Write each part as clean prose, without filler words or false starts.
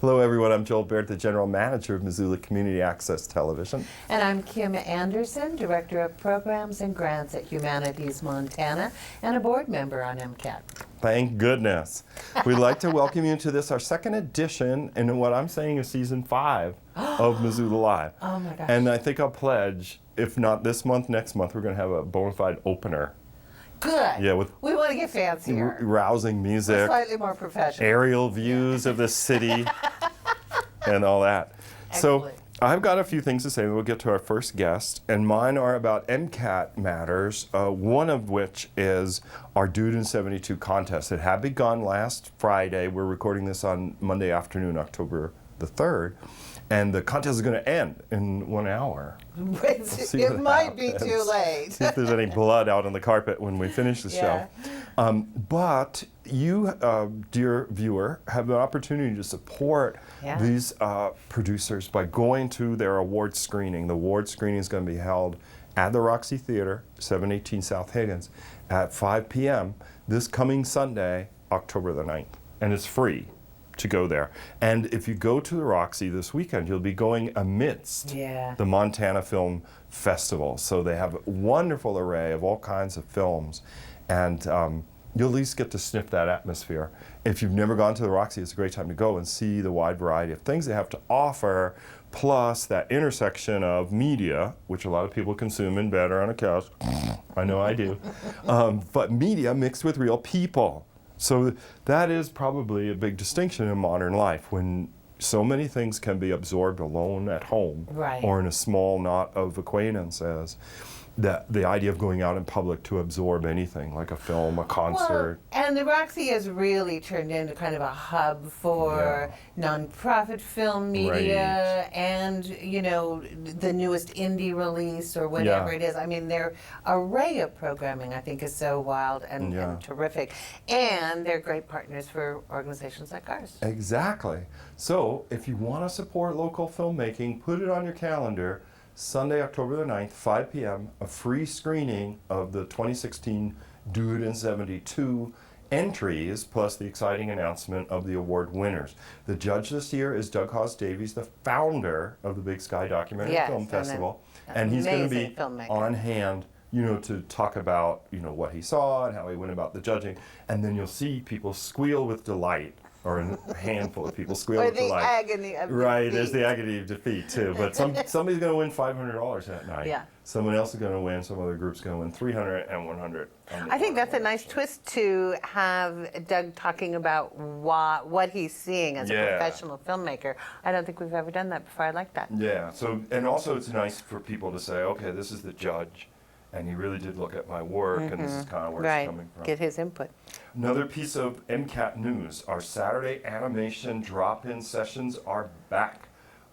Hello, everyone. I'm Joel Baird, the General Manager of Missoula Community Access Television. And I'm Kim Anderson, Director of Programs and Grants at Humanities Montana, and a board member on MCAT. Thank goodness. We'd like to welcome you to this, our second edition, in what I'm saying is season 5 of Missoula Live. Oh my gosh. And I think I'll pledge, if not this month, next month, we're going to have a bona fide opener. Good. Yeah, with we want to get fancier. Rousing music, slightly more professional. aerial views of the city, and all that. Excellent. So I've got a few things to say. We'll get to our first guest, and mine are about MCAT matters, one of which is our Dude in 72 contest. It had begun last Friday. We're recording this on Monday afternoon, October the 3rd. And the contest is going to end in 1 hour. It might be too late. See if there's any blood out on the carpet when we finish the show. But you, dear viewer, have the opportunity to support these producers by going to their award screening. The award screening is going to be held at the Roxy Theater, 718 South Higgins, at 5 p.m. this coming Sunday, October the 9th. And it's free to go there. And if you go to the Roxy this weekend, you'll be going amidst the Montana Film Festival. So they have a wonderful array of all kinds of films, and you'll at least get to sniff that atmosphere. If you've never gone to the Roxy, it's a great time to go and see the wide variety of things they have to offer, plus that intersection of media, which a lot of people consume in bed or on a couch. I know I do. But media mixed with real people. So that is probably a big distinction in modern life, when so many things can be absorbed alone at home or in a small knot of acquaintances. The idea of going out in public to absorb anything, like a film, a concert. Well, and the Roxy has really turned into kind of a hub for nonprofit film media and, you know, the newest indie release or whatever it is. I mean, their array of programming, I think, is so wild and terrific. And they're great partners for organizations like ours. Exactly. So if you want to support local filmmaking, put it on your calendar. Sunday, October the 9th, 5 p.m., a free screening of the 2016 Dude in 72 entries, plus the exciting announcement of the award winners. The judge this year is Doug Hawes Davies, the founder of the Big Sky Documentary Film Festival. And he's going to be on hand, you know, to talk about, you know, what he saw and how he went about the judging. And then you'll see people squeal with delight, or a handful of people squeal with delight. Agony of defeat. There's the agony of defeat too. But somebody's going to win $500 that night. Yeah. Someone else is going to win. Some other group's going to win $300 and $100. I think that's a nice twist to have Doug talking about what he's seeing as a professional filmmaker. I don't think we've ever done that before. I like that. Yeah. So, and also it's nice for people to say, okay, this is the judge, and he really did look at my work, and this is kind of where it's coming from. Get his input. Another piece of MCAT news, our Saturday animation drop-in sessions are back.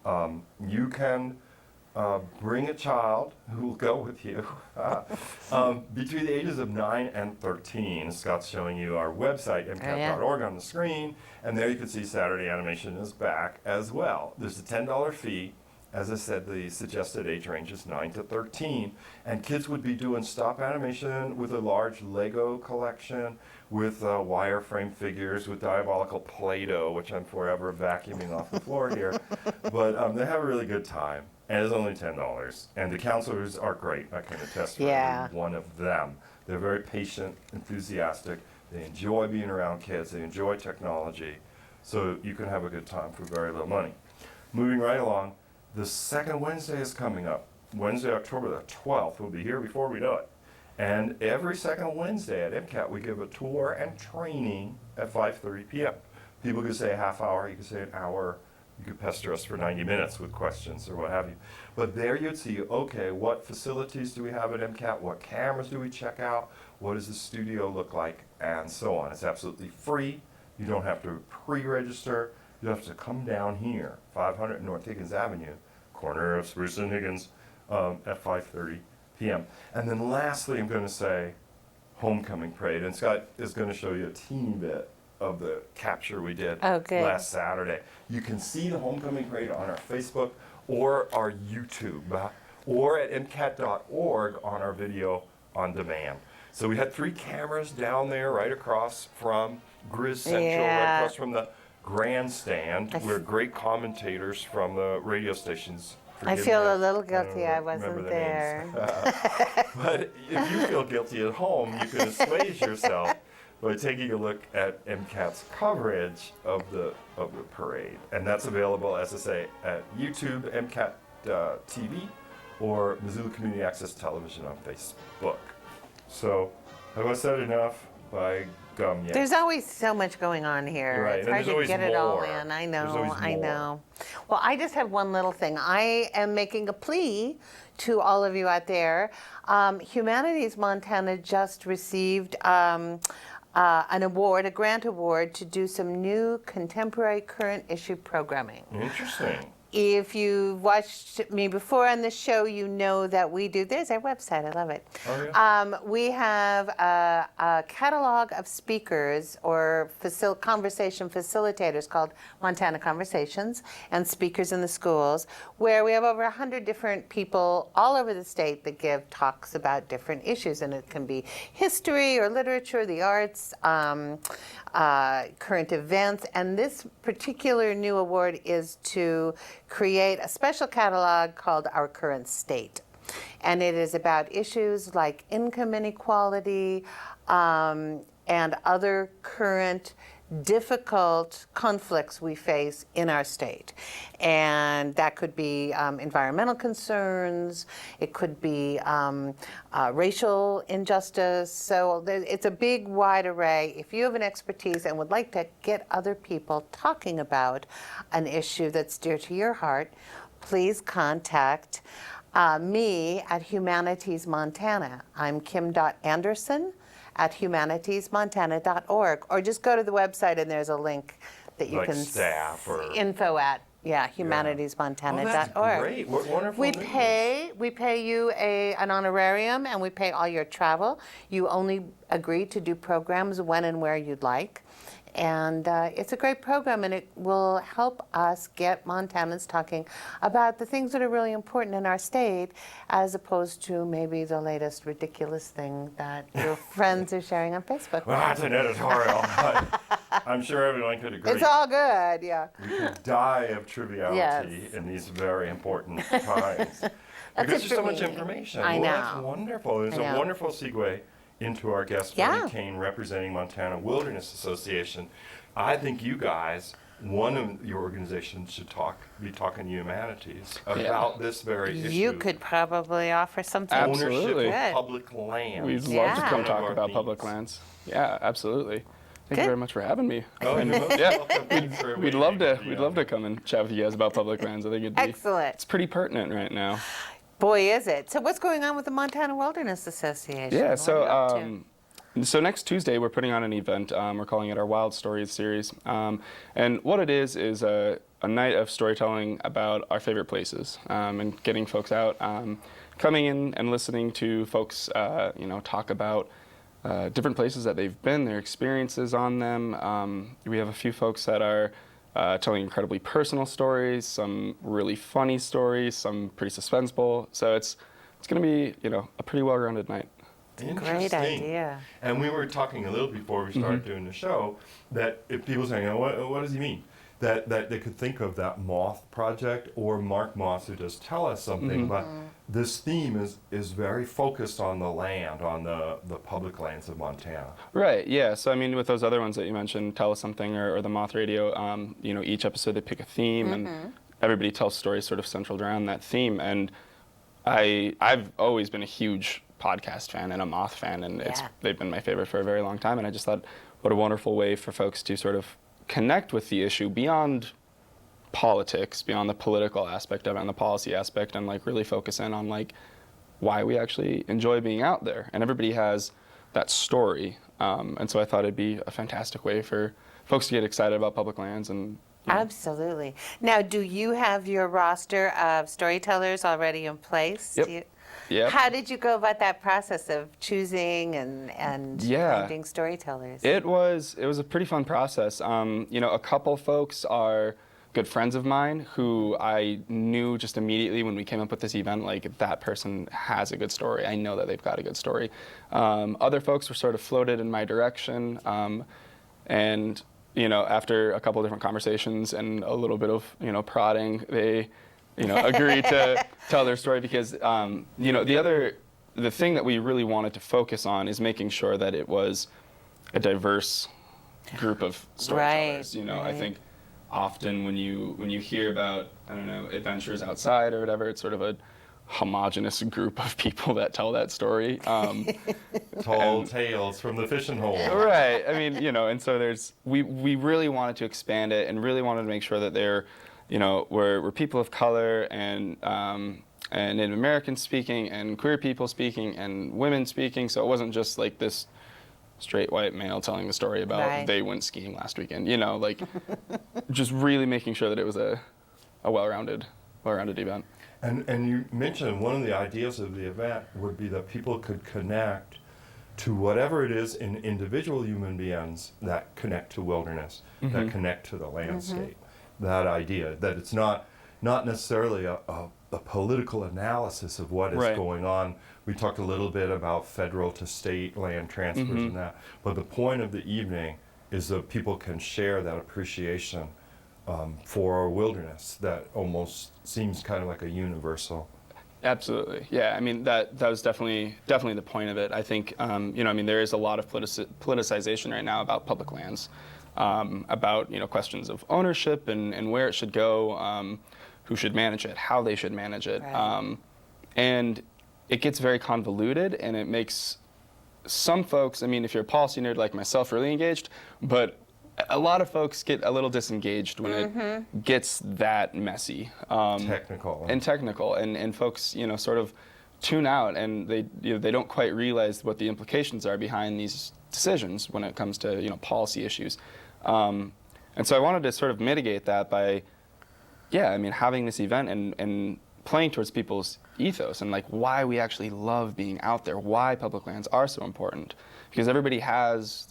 You can bring a child who will go with you between the ages of 9 and 13. Scott's showing you our website, mcat.org, on the screen, and there you can see Saturday animation is back as well. There's a $10 fee. As I said, the suggested age range is 9 to 13, and kids would be doing stop animation with a large Lego collection, with wireframe figures, with diabolical Play-Doh, which I'm forever vacuuming off the floor here. But they have a really good time, and it's only $10. And the counselors are great. I can attest for every one of them. They're very patient, enthusiastic. They enjoy being around kids. They enjoy technology. So you can have a good time for very little money. Moving right along. The second Wednesday is coming up. Wednesday, October the 12th. We'll be here before we know it. And every second Wednesday at MCAT, we give a tour and training at 5:30 p.m. People can say a half hour, you can say an hour. You could pester us for 90 minutes with questions or what have you. But there you'd see, okay, what facilities do we have at MCAT? What cameras do we check out? What does the studio look like? And so on. It's absolutely free. You don't have to pre-register. You have to come down here, 500 North Higgins Avenue, corner of Spruce and Higgins, at 5:30 p.m. And then lastly, I'm going to say homecoming parade. And Scott is going to show you a teeny bit of the capture we did last Saturday. You can see the homecoming parade on our Facebook or our YouTube, or at mcat.org on our video on demand. So we had 3 cameras down there right across from Grizz Central, right across from the grandstand where great commentators from the radio stations. I forgive feel me, a little I don't guilty I wasn't remember the there. names. But if you feel guilty at home, you can assuage yourself by taking a look at MCAT's coverage of the parade. And that's available, as I say, at YouTube, MCAT TV, or Missoula Community Access Television on Facebook. So, have I said enough? By gum, yeah. There's always so much going on here. Right, It's and hard there's to always get it all more. in. I There's know, always I more. know. Well, I just have one little thing. I am making a plea to all of you out there. Humanities Montana just received an award, a grant award, to do some new contemporary current issue programming. Interesting. If you've watched me before on the show, you know that we do. There's our website. I love it. Oh, yeah. We have a catalog of speakers or conversation facilitators called Montana Conversations, and speakers in the schools, where we have over 100 different people all over the state that give talks about different issues. And it can be history or literature, the arts, current events. And this particular new award is to create a special catalog called Our Current State. And it is about issues like income inequality and other current difficult conflicts we face in our state. And that could be environmental concerns, it could be racial injustice. So it's a big, wide array. If you have an expertise and would like to get other people talking about an issue that's dear to your heart, please contact me at Humanities Montana. I'm kim.anderson@humanitiesmontana.org, or just go to the website and there's a link that you Like can staff or humanitiesmontana.org. Oh, that's great. What wonderful We news. pay you an honorarium, and we pay all your travel. You only agree to do programs when and where you'd like. And it's a great program, and it will help us get Montanans talking about the things that are really important in our state, as opposed to maybe the latest ridiculous thing that your friends are sharing on Facebook. Well, that's an editorial. I'm sure everyone could agree. It's all good, yeah. We could die of triviality Yes. in these very important times. Because there's so much information. I Well, that's know. wonderful. There's I a know. wonderful segue into our guest, Yeah. Brennen Cain, representing Montana Wilderness Association. I think you guys, one of your organizations, should be talking to Humanities about this very issue. You could probably offer something. Absolutely. Ownership Good. of public land. We'd love to Yeah. come One of talk our about themes. public lands. Yeah, absolutely. Thank Good. you very much for having me. Oh, And, you're most yeah, welcome. Thanks for we'd love waiting. to. We'd love to come and chat with you guys about public lands. I think it'd be. Excellent. It's pretty pertinent right now. Boy, is it. So what's going on with the Montana Wilderness Association? Yeah. What are you up to? So next Tuesday we're putting on an event. We're calling it our Wild Stories series, and what it is a night of storytelling about our favorite places, and getting folks out, coming in and listening to folks, talk about different places that they've been, their experiences on them. We have a few folks that are telling incredibly personal stories, some really funny stories, some pretty suspenseful. So it's going to be a pretty well-rounded night. Great idea. And we were talking a little before we started doing the show that if people saying, what does he mean? That they could think of that Moth project or Mark Moss, who does Tell Us Something, but this theme is very focused on the land, on the public lands of Montana. Right, yeah. So, I mean, with those other ones that you mentioned, Tell Us Something or the Moth Radio, each episode they pick a theme and everybody tells stories sort of centered around that theme. And I've always been a huge podcast fan and a Moth fan, and they've been my favorite for a very long time. And I just thought, what a wonderful way for folks to sort of connect with the issue beyond politics, beyond the political aspect of it and the policy aspect, and like really focus in on like why we actually enjoy being out there. And everybody has that story, and so I thought it'd be a fantastic way for folks to get excited about public lands. And Absolutely. Now, do you have your roster of storytellers already in place? Yep. Yep. How did you go about that process of choosing and finding storytellers? It was a pretty fun process. A couple folks are good friends of mine who I knew just immediately when we came up with this event, like that person has a good story. I know that they've got a good story. Other folks were sort of floated in my direction, and after a couple different conversations and a little bit of, prodding, they, agreed to tell their story because, the thing that we really wanted to focus on is making sure that it was a diverse group of storytellers. I think often when you hear about, adventures outside or whatever, it's sort of a homogenous group of people that tell that story. Tall tales from the fishing hole. Right. I mean, and so we really wanted to expand it and really wanted to make sure that there, were people of color and Native Americans speaking and queer people speaking and women speaking. So it wasn't just like this straight white male telling the story about they went skiing last weekend, just really making sure that it was a well-rounded event. And you mentioned one of the ideas of the event would be that people could connect to whatever it is in individual human beings that connect to wilderness, that connect to the landscape. That idea that it's not necessarily a political analysis of what is going on. We talked a little bit about federal to state land transfers and that, but the point of the evening is that people can share that appreciation for our wilderness that almost seems kind of like a universal. Absolutely, yeah. I mean that was definitely the point of it. I think there is a lot of politicization right now about public lands, about questions of ownership and where it should go, who should manage it, how they should manage it, and it gets very convoluted, and it makes some folks, if you're a policy nerd like myself, really engaged, but a lot of folks get a little disengaged when it gets that messy. Technical. And folks, sort of tune out, and they don't quite realize what the implications are behind these decisions when it comes to, policy issues. And so I wanted to sort of mitigate that by, having this event and playing towards people's ethos and like why we actually love being out there, why public lands are so important. Because everybody has,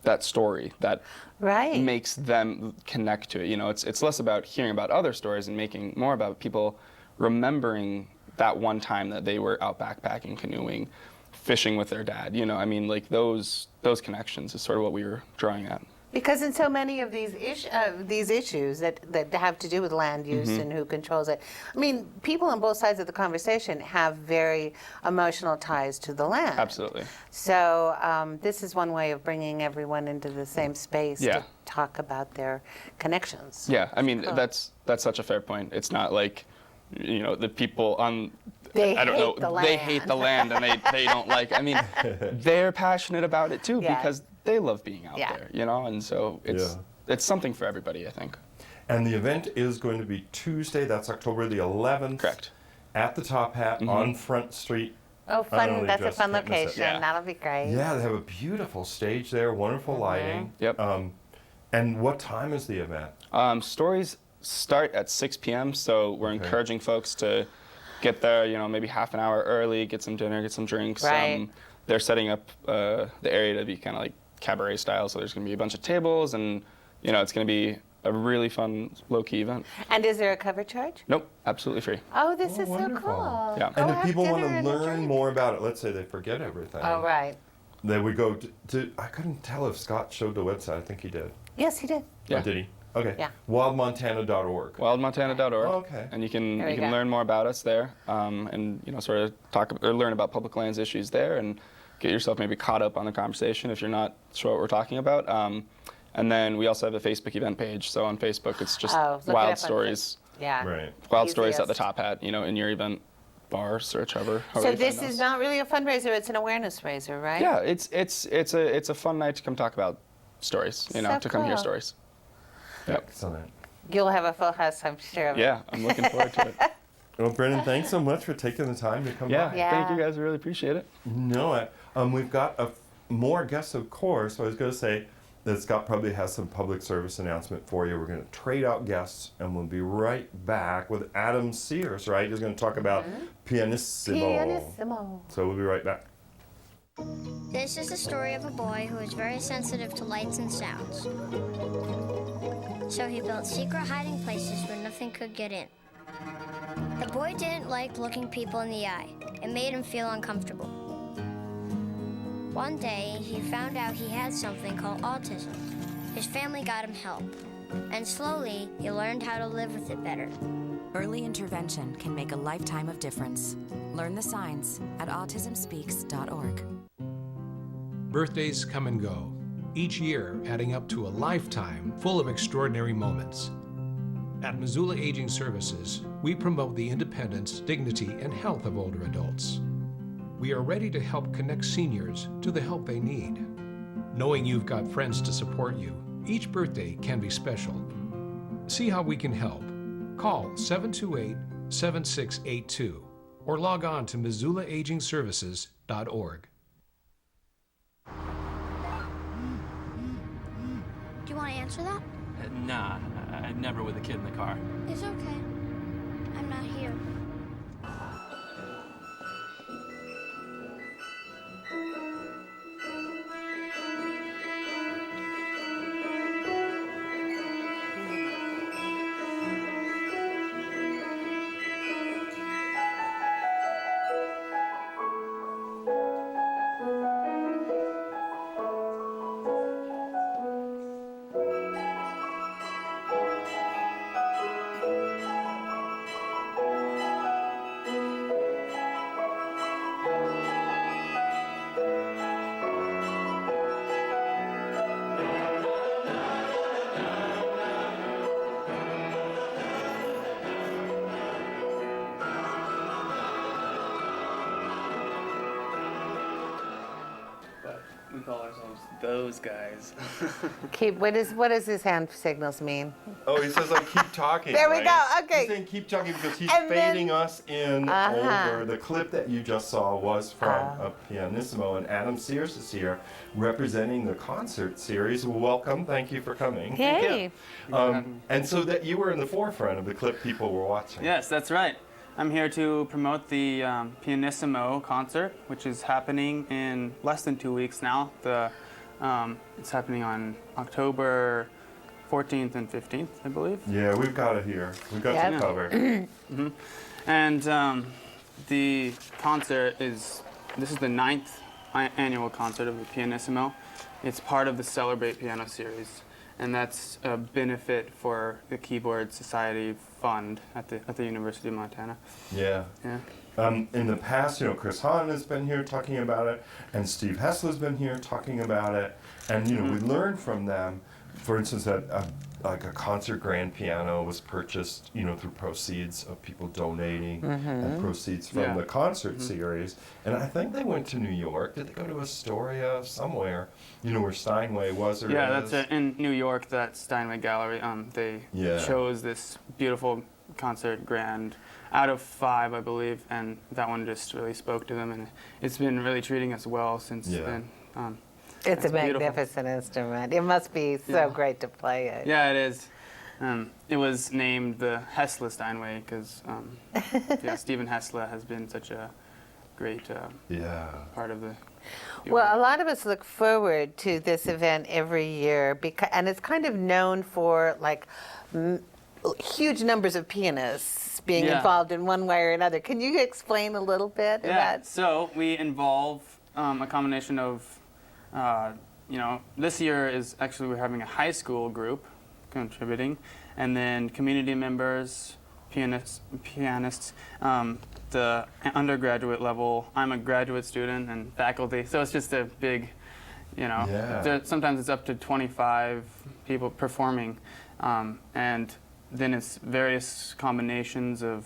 that story that makes them connect to it. It's less about hearing about other stories and making more about people remembering that one time that they were out backpacking, canoeing, fishing with their dad. Those connections is sort of what we were drawing at. Because in so many of these issues that have to do with land use and who controls it, people on both sides of the conversation have very emotional ties to the land. Absolutely. So this is one way of bringing everyone into the same space to talk about their connections. Yeah, that's such a fair point. It's not like, the people on... They hate the land and they don't like it. They're passionate about it too because they love being out there, and so it's something for everybody, I think. And the event is going to be Tuesday, that's October the 11th. Correct. At the Top Hat on Front Street. Oh, fun! That's a fun location. Yeah. That'll be great. Yeah, they have a beautiful stage there, wonderful lighting. Yep. And what time is the event? Stories start at 6 p.m., so we're encouraging folks to get there, maybe half an hour early, get some dinner, get some drinks. Right. They're setting up the area to be kind of like cabaret style, so there's going to be a bunch of tables, and it's going to be a really fun, low-key event. And is there a cover charge? Nope, absolutely free. Oh, this is wonderful. so cool. Yeah. And Go if have people want dinner to and a learn drink. more about it, let's say they forget everything. Oh, right. They would go to I couldn't tell if Scott showed the website. I think he did. Yes, he did. Yeah. Oh, did he? Okay. Yeah. Wildmontana.org. Wildmontana.org. Oh, okay. And you can There we go. learn more about us there, and sort of talk or learn about public lands issues there, and get yourself maybe caught up on the conversation if you're not sure what we're talking about. And then we also have a Facebook event page. So on Facebook, it's just look it wild up on stories. Yeah. Right. Wild stories at the Easiest. Top Hat. In your event bar, search however. So this is not really a fundraiser; it's an awareness raiser, right? Yeah, it's a fun night to come talk about stories. So to come hear cool. stories. Yep. Excellent. You'll have a full house, I'm sure of it. Yeah, I'm looking forward to it. Well, Brennen, thanks so much for taking the time to come Yeah, by. thank you guys. I really appreciate it. No, we've got more guests, of course. So I was going to say that Scott probably has some public service announcement for you. We're going to trade out guests, and we'll be right back with Adam Sears, right? He's going to talk about Pianissimo. Pianissimo. So we'll be right back. This is the story of a boy who was very sensitive to lights and sounds. So he built secret hiding places where nothing could get in. The boy didn't like looking people in the eye. It made him feel uncomfortable. One day, he found out he had something called autism. his family got him help, and slowly he learned how to live with it better. Early intervention can make a lifetime of difference. Learn the signs at autismspeaks.org. Birthdays come and go, each year adding up to a lifetime full of extraordinary moments. At Missoula Aging Services, we promote the independence, dignity, and health of older adults. We are ready to help connect seniors to the help they need. Knowing you've got friends to support you, each birthday can be special. See how we can help. Call 728-7682 or log on to missoulaagingservices.org. Do you want to answer that? Nah, I'd never with a kid in the car. It's okay. I'm not here. We call ourselves those guys. What does his hand signals mean? Oh, he says like keep talking. There we right? go, okay. He's saying keep talking because he's And then- fading us in over. The clip that you just saw was from a Pianissimo, and Adam Sears is here representing the concert series. Welcome, thank you for coming. Hey. And so that you were in the forefront of the clip people were watching. Yes, that's right. I'm here to promote the Pianissimo concert, which is happening in less than 2 weeks now. It's happening on October 14th and 15th, I believe. Yeah, we've got it here. We've got Yep. you covered. And the concert this is the 9th annual concert of the Pianissimo. It's part of the Celebrate Piano series, and that's a benefit for the Keyboard Society Fund at the University of Montana. Yeah. Yeah. In the past, Chris Hahn has been here talking about it, and Steve Hessler's been here talking about it, and we learned from them. For instance, that like a concert grand piano was purchased, through proceeds of people donating and proceeds from the concert series. And I think they went to New York. Did they go to Astoria somewhere? Where Steinway was or Yeah, is? that's in New York. That Steinway Gallery. They chose this beautiful concert grand out of 5, I believe, and that one just really spoke to them, and it's been really treating us well since then. It's a beautiful. magnificent instrument. It must be so great to play it. Yeah, it is. It was named the Hessler Steinway because Stephen Hessler has been such a great part of the. Well, a lot of us look forward to this event every year and it's kind of known for like huge numbers of pianists being involved in one way or another. Can you explain a little bit about? So we involve a combination of, this year is actually we're having a high school group contributing, and then community members, pianists, the undergraduate level. I'm a graduate student and faculty, so it's just a big, sometimes it's up to 25 people performing, and then it's various combinations of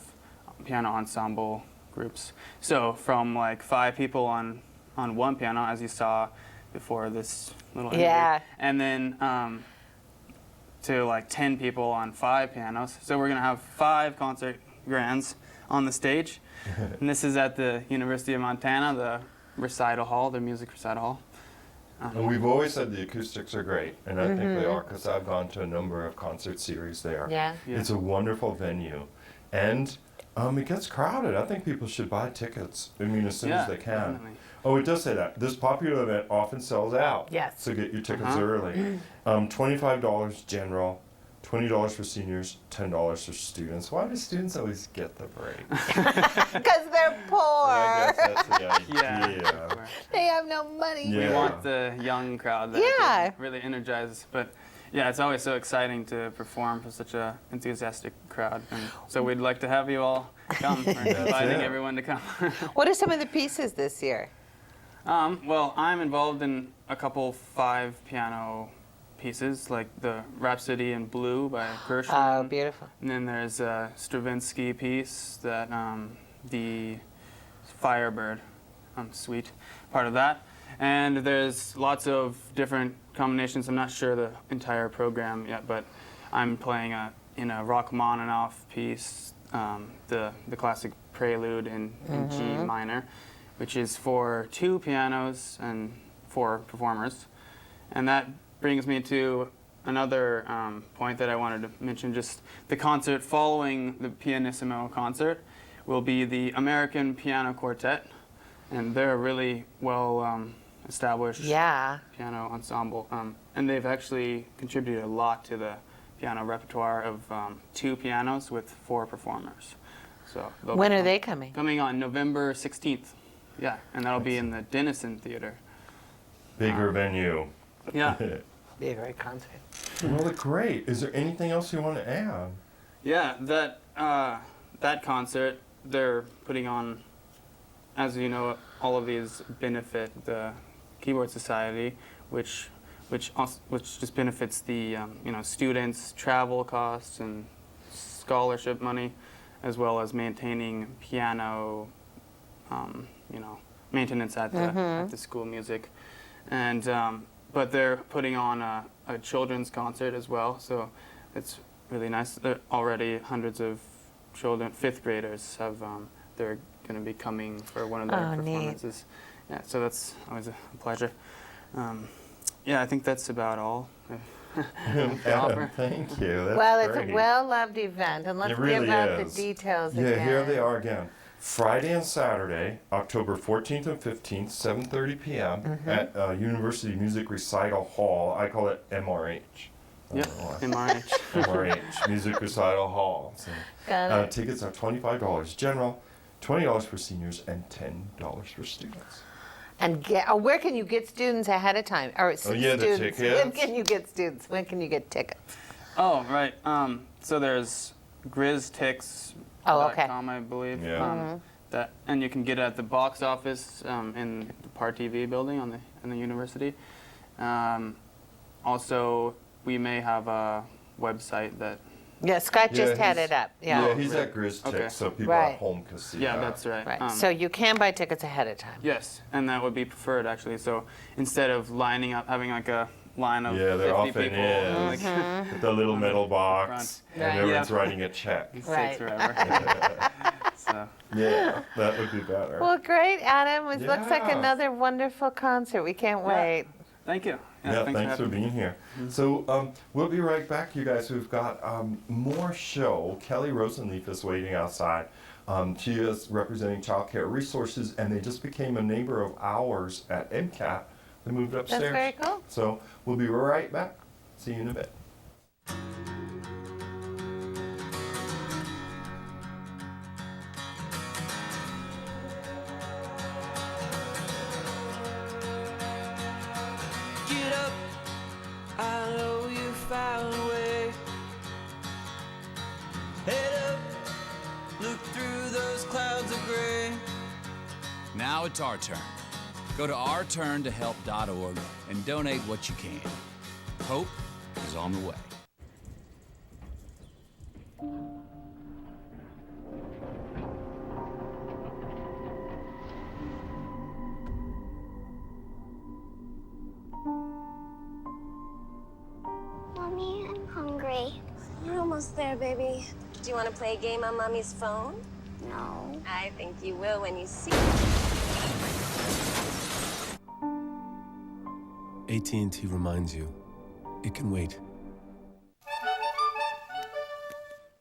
piano ensemble groups. So from like 5 people on one piano, as you saw before this little interview, and then to like 10 people on 5 pianos. So we're gonna have 5 concert grands on the stage, and this is at the University of Montana, the recital hall, the music recital hall. And we've always said the acoustics are great, and I think they are, because I've gone to a number of concert series there. Yeah. It's a wonderful venue, and it gets crowded. I think people should buy tickets, as soon as they can. Definitely. Oh, it does say that. This popular event often sells out. Yes. So get your tickets early. $25 general, $20 for seniors, $10 for students. Why do students always get the break? Because they're poor. I guess that's the idea. Yeah. They have no money. Yeah. We want the young crowd that really energizes. But Yeah, it's always so exciting to perform for such an enthusiastic crowd. And so we'd like to have you all come. We're inviting everyone to come. What are some of the pieces this year? Well, I'm involved in a couple 5 piano pieces, like the Rhapsody in Blue by Gershwin. Oh, beautiful. And then there's a Stravinsky piece that the Firebird suite, part of that. And there's lots of different combinations. I'm not sure the entire program yet, but I'm playing in a Rachmaninoff piece, the classic Prelude in G minor, which is for 2 pianos and 4 performers. And that brings me to another point that I wanted to mention. Just the concert following the Pianissimo concert will be the American Piano Quartet, and they're a really well established piano ensemble, and they've actually contributed a lot to the piano repertoire of 2 pianos with 4 performers. So when are they coming? Coming on November 16th. Yeah, and that'll be in the Denison Theater. Bigger venue. Yeah. Be a great concert. Well, great. Is there anything else you want to add? Yeah, that concert they're putting on, as you know, all of these benefit the Keyboard Society, which just benefits the students' travel costs and scholarship money, as well as maintaining piano, maintenance at the school music, and but they're putting on a children's concert as well, so it's really nice. There already hundreds of children, 5th graders, have they're going to be coming for one of their performances. Neat. Yeah, so that's always a pleasure. Yeah, I think that's about all. Adam, thank you. That's well, great. It's a well-loved event, and let's give out the details again. Yeah, here they are again. Friday and Saturday, October 14th and 15th, 7:30 p.m. at University Music Recital Hall. I call it MRH. Yep, MRH. MRH, Music Recital Hall. So, tickets are $25 general, $20 for seniors, and $10 for students. And where can you get students ahead of time? Or the students. tickets. When can you get students? When can you get tickets? Oh, right. So there's GrizTix.com, I believe. Yeah. And you can get it at the box office in the PAR TV building in the university. Also, we may have a website that. Yeah, Scott just had it up. Yeah, he's at GrizTix, so people at home can see that. That's right. Right. So you can buy tickets ahead of time. Yes, and that would be preferred, actually. So instead of lining up, having like a line of 50 there often people. is. With the little metal box, and everyone's writing a check. It takes forever. So. Yeah, that would be better. Well, great, Adam. It looks like another wonderful concert. We can't wait. Thank you. Yeah, thanks for being here. So we'll be right back, you guys. We've got more show. Kelly Rosenleaf is waiting outside. She is representing Child Care Resources, and they just became a neighbor of ours at MCAT. They moved upstairs. That's very cool. So we'll be right back. See you in a bit. Get up, I know you found a way. Head up, look through those clouds of gray. Now it's our turn. Go to ourturntohelp.org and donate what you can. Hope is on the way. Mommy, I'm hungry. We're almost there, baby. Do you want to play a game on Mommy's phone? No. I think you will when you see it. AT&T reminds you, it can wait.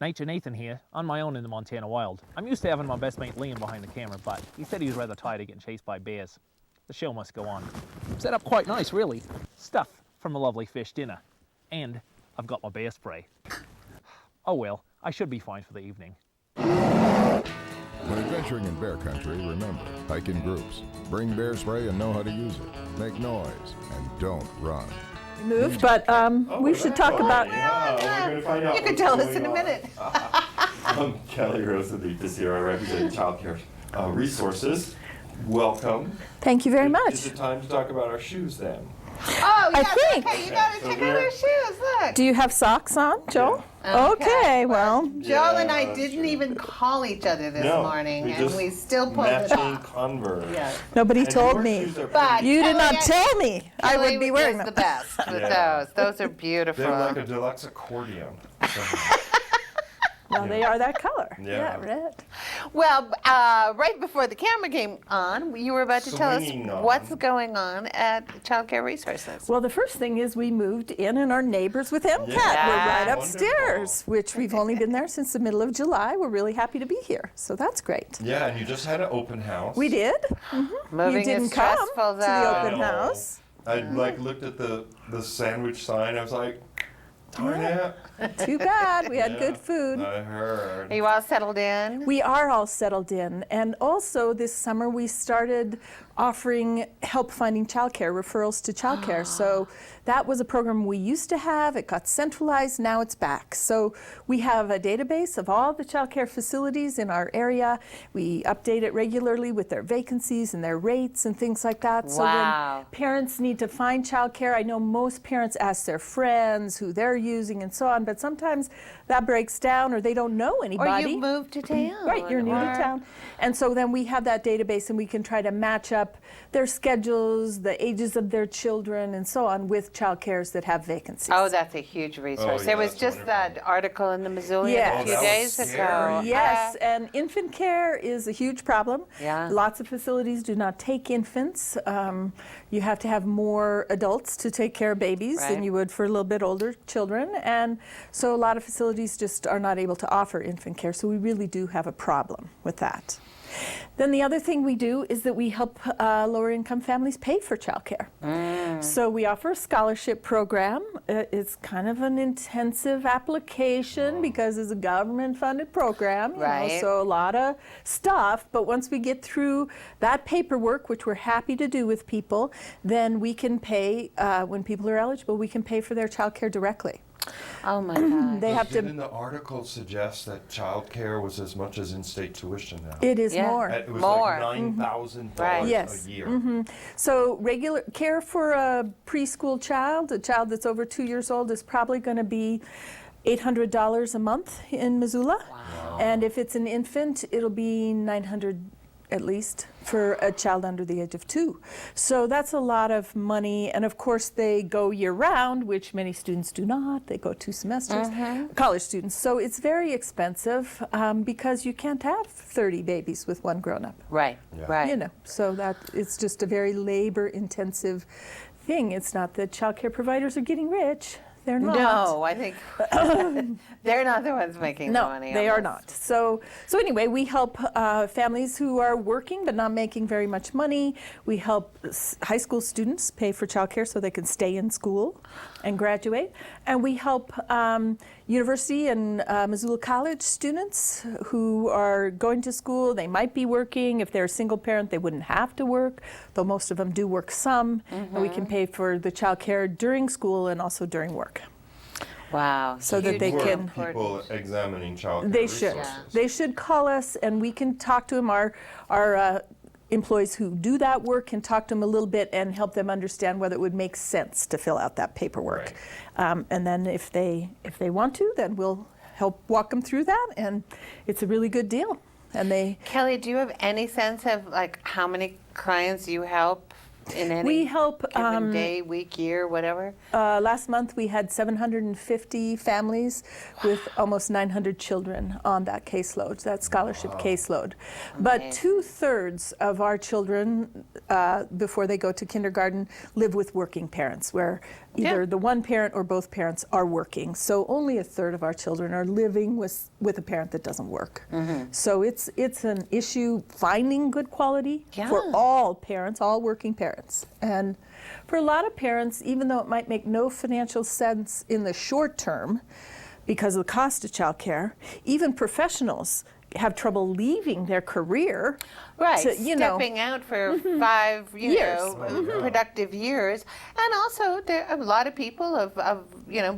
Nature Nathan here, on my own in the Montana wild. I'm used to having my best mate Liam behind the camera, but he said he was rather tired of getting chased by bears. The show must go on. Set up quite nice, really. Stuff from a lovely fish dinner. And I've got my bear spray. Oh well, I should be fine for the evening. When adventuring in bear country, remember, hike in groups. Bring bear spray and know how to use it. Make noise and don't run. moved, but we should talk about. We're going to find out. You can tell us in a minute. Kelly Rosenleaf is here. I represent Child Care Resources. Welcome. Thank you very much. Is it time to talk about our shoes then? Oh, yes, I think. okay, you gotta check out our shoes, look. Do you have socks on, Joel? Okay, well. Joel and I didn't even call each other this morning, and we still pulled it matching off. Converse. Yes. Nobody And told your me. shoes are But You did not Kelly, tell me I would be wearing is them. the best with Yeah. those. Those are beautiful. They're like a deluxe accordion. Well, they are that color. Yeah. Red. Well, right before the camera came on, you were about to tell us Swinging on. what's going on at Child Care Resources. Well, the first thing is we moved in and our neighbors with MCAT. Yeah. We're right Wonderful. upstairs, which we've only been there since the middle of July. We're really happy to be here, so that's great. Yeah, and you just had an open house. We did. Moving You didn't is come stressful, to the though. open house. I looked at the sandwich sign. I was like, darn it. Too bad. We had Yeah, good food. I heard. Are you all settled in? We are all settled in. And also this summer we started offering help finding childcare, referrals to childcare. So that was a program we used to have. It got centralized. Now it's back. So we have a database of all the childcare facilities in our area. We update it regularly with their vacancies and their rates and things like that. So Wow. when parents need to find childcare, I know most parents ask their friends who they're using and so on, but sometimes that breaks down or they don't know anybody. Or you moved to town. Right, you're new to town. And so then we have that database and we can try to match up their schedules, the ages of their children, and so on with child cares that have vacancies. Oh, that's a huge resource. yeah, there was that's just that article in the Missoulian Yes. a few Oh, that days was ago. scary. Yes, and infant care is a huge problem. Yeah. Lots of facilities do not take infants. You have to have more adults to take care of babies than Right. you would for a little bit older children. And so a lot of facilities just are not able to offer infant care. So we really do have a problem with that. Then the other thing we do is that we help lower income families pay for childcare. So we offer a scholarship program. It's kind of an intensive application because it's a government funded program, you know, Right. so a lot of stuff. But once we get through that paperwork, which we're happy to do with people, then we can pay, when people are eligible, we can pay for their childcare directly. Oh my God. They have Didn't to, the article suggest that child care was as much as in-state tuition now? it is Yeah. more. It was More. like $9,000 Right. Yes. a year. So regular care for a preschool child, a child that's over 2 years old, is probably going to be $800 a month in Missoula. Wow. And if it's an infant, it'll be $900 at least for a child under the age of 2. So that's a lot of money. And of course they go year round, which many students do not. They go 2 semesters, college students. So it's very expensive because you can't have 30 babies with one grown up. Right, Yeah. right. You know, so that it's just a very labor intensive thing. It's not that child care providers are getting rich. They're not. No, I think they're not the ones making the No, money. they on are this. not. So anyway, we help families who are working but not making very much money. We help high school students pay for childcare so they can stay in school and graduate. And we help university and Missoula College students who are going to school. They might be working. If they're a single parent, they wouldn't have to work, though most of them do work some. And we can pay for the childcare during school and also during work. Wow. So that they Who are can. people examining child care They should. resources? They should call us, and we can talk to them. Our employees who do that work can talk to them a little bit and help them understand whether it would make sense to fill out that paperwork. And then if they want to, then we'll help walk them through that, and it's a really good deal. And they. Kelly, do you have any sense of like how many clients you help in any We help. given day, week, year, whatever? Last month we had 750 families with almost 900 children on that caseload, that scholarship caseload. But 2/3 of our children, before they go to kindergarten, live with working parents, where either the one parent or both parents are working. So only 1/3 of our children are living with a parent that doesn't work. So it's an issue finding good quality for all parents, all working parents. And for a lot of parents, even though it might make no financial sense in the short term because of the cost of childcare, even professionals have trouble leaving their career. Right, to, stepping out for 5 Years. productive years, and also there are a lot of people of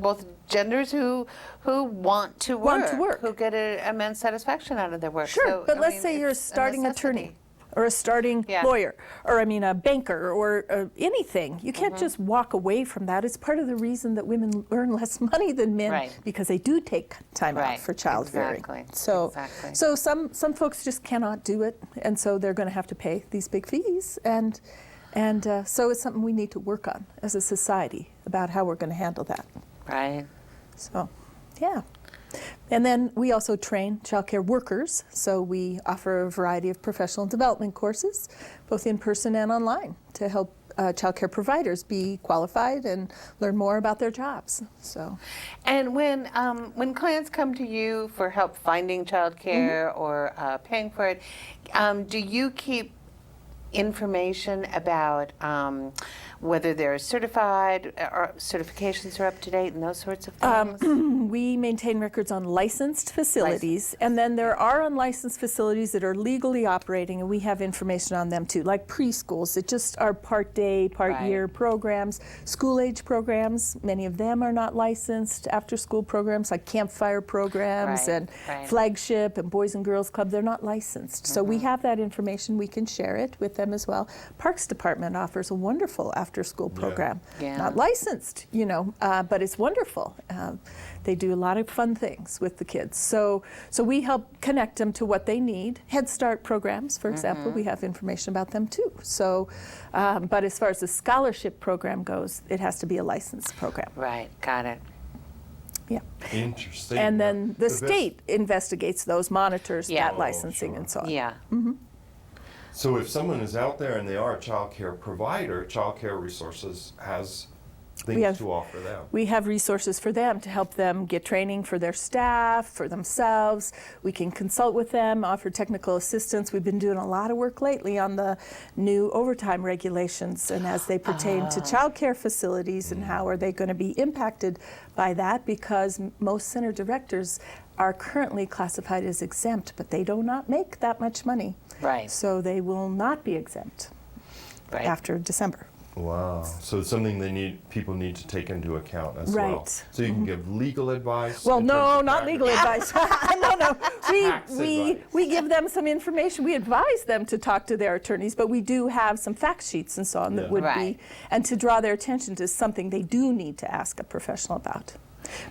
both genders who want to work, who get immense satisfaction out of their work. Sure, So, but I let's mean, say you're a it's starting necessity. attorney or a starting lawyer, or a banker, or anything. You can't just walk away from that. It's part of the reason that women earn less money than men, because they do take time out for child rearing. So some folks just cannot do it, and so they're going to have to pay these big fees, and so it's something we need to work on as a society about how we're going to handle that. Right. So, yeah. And then we also train childcare workers, so we offer a variety of professional development courses, both in person and online, to help childcare providers be qualified and learn more about their jobs. So, and when clients come to you for help finding childcare or paying for it, do you keep information about whether they're certified or certifications are up to date and those sorts of things? We maintain records on licensed facilities, and then there are unlicensed facilities that are legally operating, and we have information on them too, like preschools that just are part-day, part-year programs, school-age programs. Many of them are not licensed. After-school programs like campfire programs and Flagship and Boys and Girls Club, they're not licensed. So we have that information. We can share it with them as well. Parks Department offers a wonderful after-school program. Not licensed, but it's wonderful. They do a lot of fun things with the kids. So we help connect them to what they need. Head Start programs, for example, we have information about them too. So, but as far as the scholarship program goes, it has to be a licensed program. Right, got it. Yeah. Interesting. And then the state investigates those, monitors that licensing and so on. Yeah. So if someone is out there and they are a child care provider, Child Care Resources has things to offer them. We have resources for them to help them get training for their staff, for themselves. We can consult with them, offer technical assistance. We've been doing a lot of work lately on the new overtime regulations and as they pertain to child care facilities and how are they going to be impacted by that, because most center directors are currently classified as exempt, but they do not make that much money. Right. So they will not be exempt after December. Wow. So it's something people need to take into account as well. So you can give legal advice? Well, no, not legal advice. No. We give them some information. We advise them to talk to their attorneys, but we do have some fact sheets and so on that would be, and to draw their attention to something they do need to ask a professional about.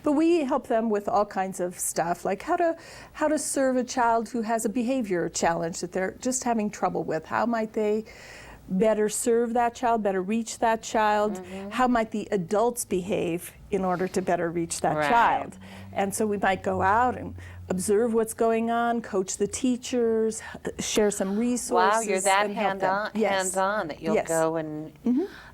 But we help them with all kinds of stuff, like how to serve a child who has a behavior challenge that they're just having trouble with. How might they better serve that child, better reach that child? How might the adults behave in order to better reach that child? And so we might go out and observe what's going on, coach the teachers, share some resources. Wow, you're that hands-on that you'll go and...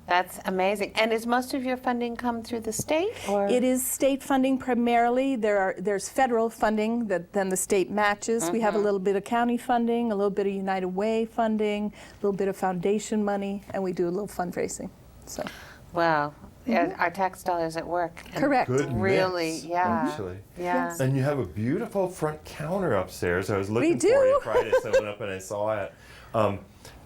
That's amazing. And is most of your funding come through the state? Or? It is state funding primarily. There's federal funding that then the state matches. We have a little bit of county funding, a little bit of United Way funding, a little bit of foundation money, and we do a little fundraising. So. Wow. Our tax dollars at work. Correct. Good really, mix, actually. Yeah. And you have a beautiful front counter upstairs. I was looking for you Friday, so I went up and I saw it.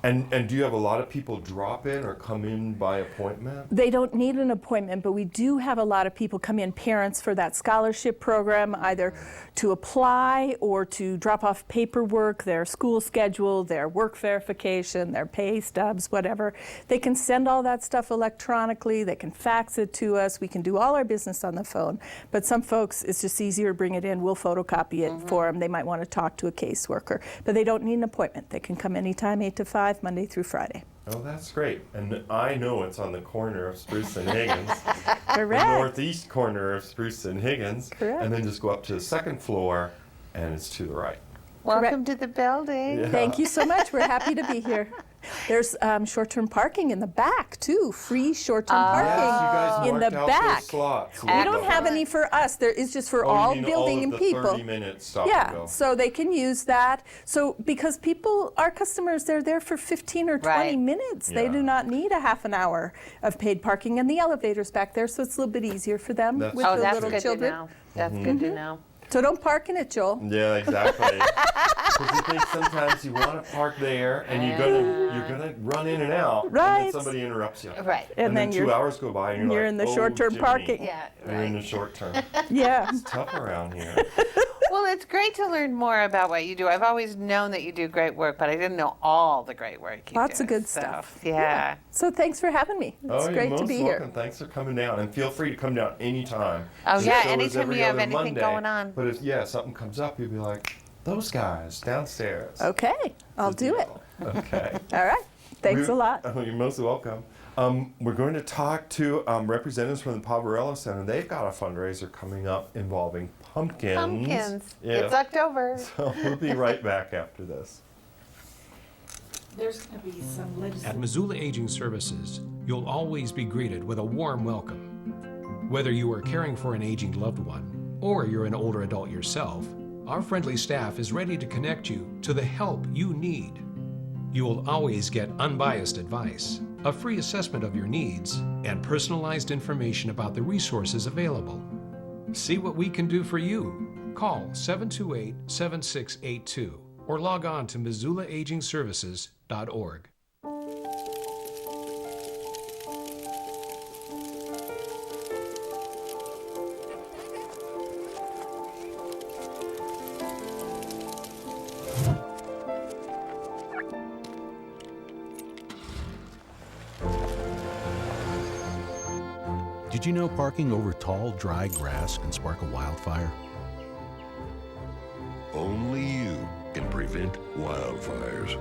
And do you have a lot of people drop in or come in by appointment? They don't need an appointment, but we do have a lot of people come in, parents for that scholarship program, either to apply or to drop off paperwork, their school schedule, their work verification, their pay stubs, whatever. They can send all that stuff electronically. They can fax it to us. We can do all our business on the phone. But some folks, it's just easier to bring it in. We'll photocopy it for them. They might want to talk to a caseworker. But they don't need an appointment. They can come anytime, 8 to 5. Monday through Friday. Oh, that's great. And I know it's on the corner of Spruce and Higgins. Correct. The northeast corner of Spruce and Higgins. Correct. And then just go up to the second floor, and it's to the right. Welcome to the building. Yeah. Thank you so much. We're happy to be here. There's short-term parking in the back, too. Free short-term parking in the back. Slots. We don't have any for us. There is just for all building and people. 30-minute stop and go. So they can use that. So because people, our customers, they're there for 15 or 20 minutes. They do not need a half an hour of paid parking, and the elevator's back there, so it's a little bit easier for them with the little children. That's good to know. So don't park in it, Joel. Yeah, exactly. Because you think sometimes you want to park there, and you're gonna run in and out, Right. and then somebody interrupts you. Right. And then 2 hours go by, and you're like, in the oh, short-term Jiminy. parking. Yeah, You're in the short term. Yeah. It's tough around here. Well, it's great to learn more about what you do. I've always known that you do great work, but I didn't know all the great work you do. Lots of good So, stuff. Yeah. So thanks for having me. It's You're great most to be welcome. here. Thanks for coming down, and feel free to come down anytime. Oh, The yeah, show is anytime every you have other anything Monday, going on. But if something comes up, you'll be like, those guys downstairs. Okay, I'll do it. Okay. All right. Thanks a lot. Oh, you're most welcome. We're going to talk to representatives from the Poverello Center. They've got a fundraiser coming up involving pumpkins. Pumpkins. Yeah. It's October. So we'll be right back after this. There's going to be some legislation. At Missoula Aging Services, you'll always be greeted with a warm welcome. Whether you are caring for an aging loved one or you're an older adult yourself, our friendly staff is ready to connect you to the help you need. You will always get unbiased advice, a free assessment of your needs, and personalized information about the resources available. See what we can do for you. Call 728-7682 or log on to MissoulaAgingServices.org. Did you know parking over tall, dry grass can spark a wildfire? Only you can prevent wildfires.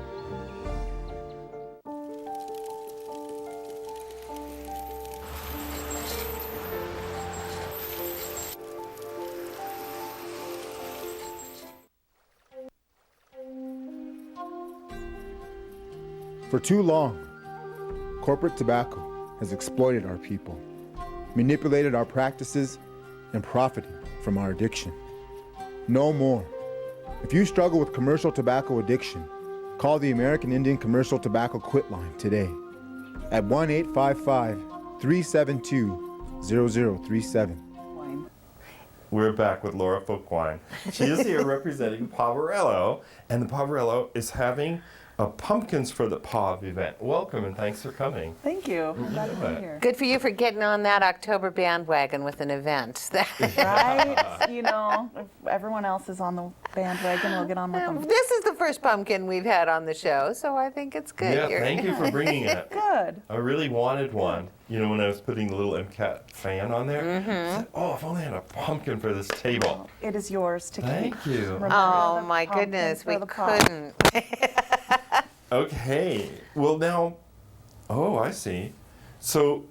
For too long, corporate tobacco has exploited our people, manipulated our practices, and profited from our addiction. No more. If you struggle with commercial tobacco addiction, call the American Indian Commercial Tobacco Quit Line today at 1-855-372-0037. We're back with Laura Folkwein. She is here representing Poverello, and the Poverello is having a Pumpkins for the Pov event. Welcome, and thanks for coming. Thank you. I'm glad to be here. Good for you for getting on that October bandwagon with an event. Right? You know, if everyone else is on the bandwagon, we'll get on with them. This is the first pumpkin we've had on the show, so I think it's good. Yeah, thank you for bringing it. Good. I really wanted one. You know, when I was putting the little MCAT fan on there, I said, oh, if only I had a pumpkin for this table. It is yours to keep. Thank you. Remember Oh the my pumpkin goodness, for we the pot. couldn't. Okay. Well, now, oh, I see. So,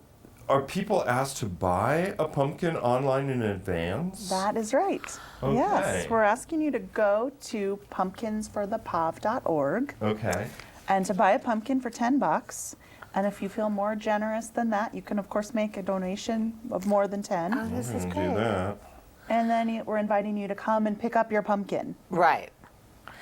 are people asked to buy a pumpkin online in advance? That is right. Okay. Yes, we're asking you to go to pumpkinsforthepov.org Okay. and to buy a pumpkin for $10. And if you feel more generous than that, you can of course make a donation of more than 10. Oh, this is Do great. that. And then we're inviting you to come and pick up your pumpkin. Right.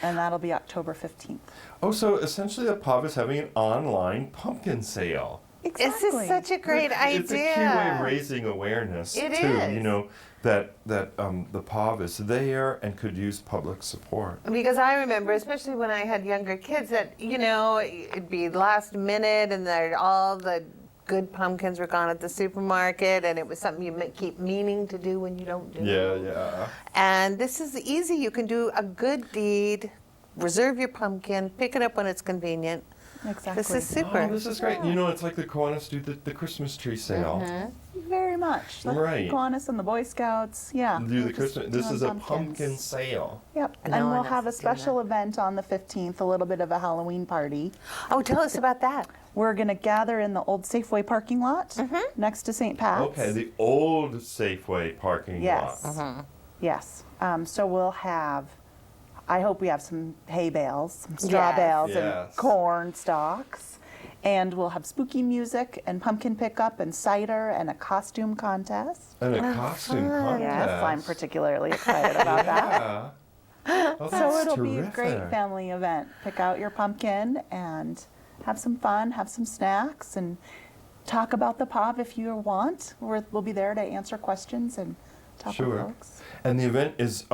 And that'll be October 15th. Oh, so essentially the POV is having an online pumpkin sale. This is such a great idea. It's a key way of raising awareness It too. is. You know that the POV is there and could use public support. Because I remember, especially when I had younger kids, that, you know, it'd be last minute and all the good pumpkins were gone at the supermarket, and it was something you keep meaning to do when you don't do it. Yeah. And this is easy. You can do a good deed, reserve your pumpkin, pick it up when it's convenient. Exactly. This is super. Oh, this is great. You know, it's like the Kiwanis do the Christmas tree sale. Very much. Like Right. Kiwanis and the Boy Scouts. Yeah. Do the Just Christmas. This doing is a pumpkins. pumpkin sale. Yep. No And one we'll else have a is doing special event on the 15th, a little bit of a Halloween party. Oh, tell us about that. We're going to gather in the old Safeway parking lot next to St. Pat's. Okay, the old Safeway parking Yes. lot. Yes. So we'll have, I hope we have some hay bales, some straw Yes. bales, Yes. and corn stalks. And we'll have spooky music and pumpkin pickup and cider and a costume contest. And a costume contest. Yes, I'm particularly excited about that. Yeah. Oh, So that's it'll be a great terrific. family event. Pick out your pumpkin and have some fun, have some snacks, and talk about the POV if you want. We'll be there to answer questions and to help Sure. folks. And the event is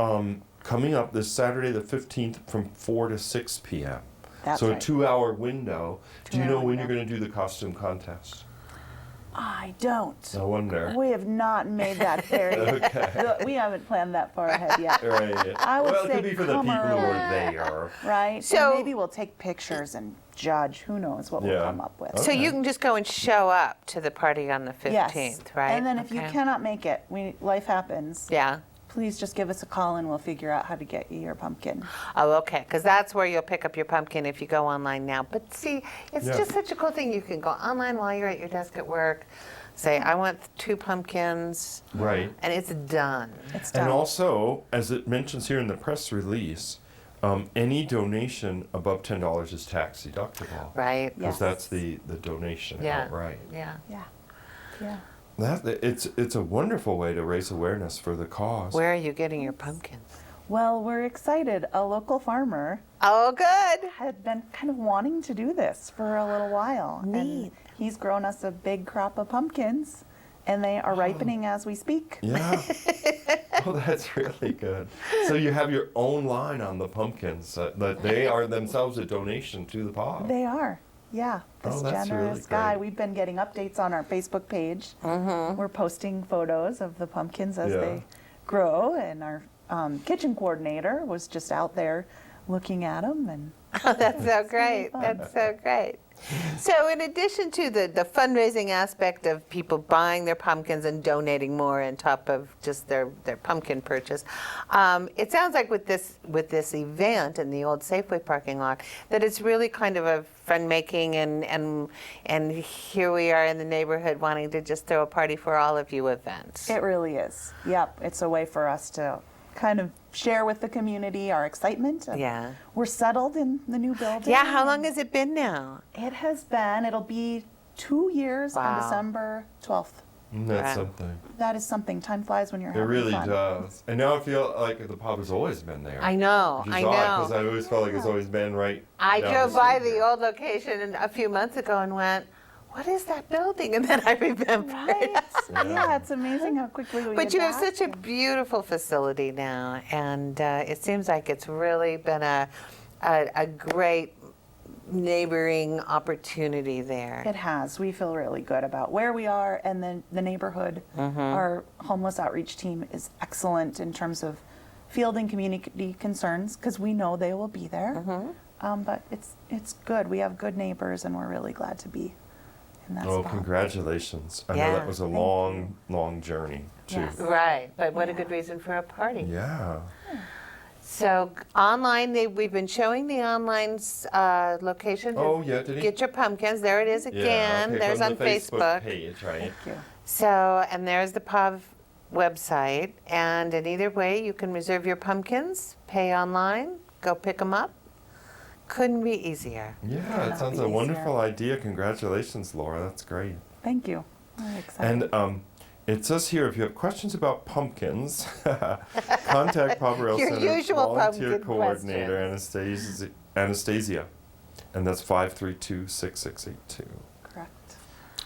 coming up this Saturday, the 15th, from 4 to 6 p.m. That's so right. a 2-hour window. Do you know 2-hour when you're window. going to do the costume contest? I don't. No wonder. We have not made that very. Okay. We haven't planned that far ahead yet. Right. I would Well, it say could be for the come people who early. are there. Right. So- And maybe we'll take pictures and judge. Who knows what we'll Yeah. come up with. So you can just go and show up to the party on the 15th, Yes. right? And then if you Okay. cannot make it, life happens. Yeah. Please just give us a call and we'll figure out how to get you your pumpkin. Oh, okay, because that's where you'll pick up your pumpkin if you go online now. But see, it's Yeah. just such a cool thing. You can go online while you're at your desk at work, say, I want 2 pumpkins, Right. and it's done. It's done. And also, as it mentions here in the press release, any donation above $10 is tax deductible. Right. Because Yes. that's the donation Yeah. outright. Yeah. Yeah. Yeah. It's a wonderful way to raise awareness for the cause. Where are you getting your pumpkins? Well, we're excited. A local farmer Oh, good. had been kind of wanting to do this for a little while. Neat. And he's grown us a big crop of pumpkins, and they are ripening as we speak. Yeah. Oh, that's really good. So you have your own line on the pumpkins. That they are themselves a donation to the pod. They are. Yeah, this Oh, that's generous really guy. great. We've been getting updates on our Facebook page. We're posting photos of the pumpkins as Yeah. they grow, and our kitchen coordinator was just out there looking at them. And Oh, that's so really great. fun. That's so great. So in addition to the fundraising aspect of people buying their pumpkins and donating more on top of just their pumpkin purchase, it sounds like with this event in the old Safeway parking lot, that it's really kind of a fun-making and here we are in the neighborhood wanting to just throw a party for all of you events. it really is. Yep, it's a way for us to kind of share with the community our excitement. Yeah. We're settled in the new building. Yeah, how long has it been now? It'll be 2 years on Wow. December 12th. That's Wow. something. That is something. Time flies when you're It having really fun. does. And now I feel like the pub has always been there. I know, Which I is odd, know. because I always felt like it's always been right. I down drove the by street the old location a few months ago and went, what is that building? And then I remembered. Right? Yeah, it's amazing how quickly we But you have adapt. such a beautiful facility now, and it seems like it's really been a great neighboring opportunity there. It has. We feel really good about where we are and then the neighborhood. Our homeless outreach team is excellent in terms of fielding community concerns because we know they will be there. But it's good. We have good neighbors, and we're really glad to be in that Oh, spot. congratulations. I know Yeah. that was a long, long journey, too. Yes. Right, but what a good reason for a party. Yeah. So online, we've been showing the online location. to Oh, yeah, did he? Get your pumpkins. There it is Yeah, again. okay, There's from on the Facebook. page, right? Thank you. So, and there's the POV website. And in either way, you can reserve your pumpkins, pay online, go pick them up. Couldn't be easier. Yeah, it sounds be a easier. wonderful idea. Congratulations, Laura. That's great. Thank you. We're excited. And it says here, if you have questions about pumpkins, contact Poverello Your Center usual volunteer pumpkin coordinator Anastasia, and that's 532-6682. Correct.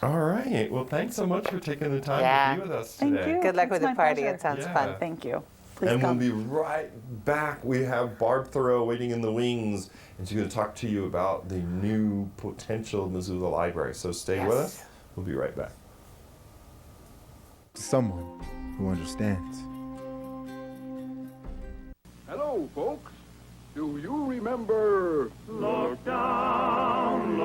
All right. Well, thanks so much for taking the time Yeah. to be with us Thank today. you. Good luck It's with the my party. pleasure. It sounds Yeah. fun. Thank you. Please And come. we'll be right back. We have Barb Theroux waiting in the wings, and she's going to talk to you about the new potential Missoula Library. So stay with Yes. us. We'll be right back. Someone who understands. Hello, folks. Do you remember? Look down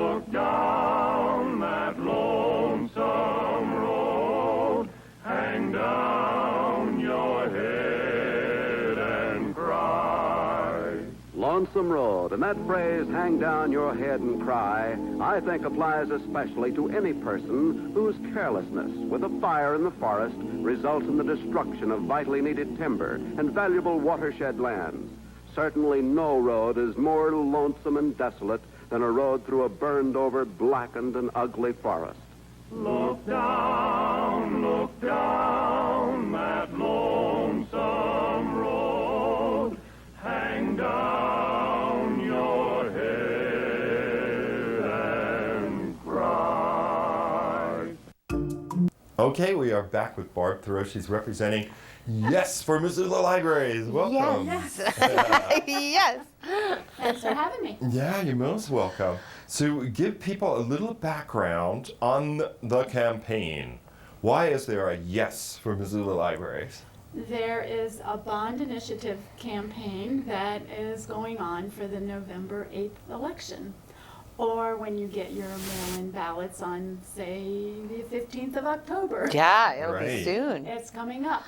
that lonesome road. Hang down your head and cry. Lonesome Road, and that phrase, hang down your head and cry, I think applies especially to any person whose carelessness with a fire in the forest results in the destruction of vitally needed timber and valuable watershed lands. Certainly no road is more lonesome and desolate than a road through a burned-over, blackened, and ugly forest. Look down that lonesome road. Hang down your head and cry. Okay, we are back with Barb Theroux. She's representing Yes for Missoula Libraries. Welcome. Yes. Yes. Thanks for having me. Yeah, you're most welcome. So give people a little background on the campaign. Why is there a Yes for Missoula Libraries? There is a bond initiative campaign that is going on for the November 8th election. Or when you get your mail-in ballots on, say, the 15th of October. Yeah, it'll be soon. It's coming up.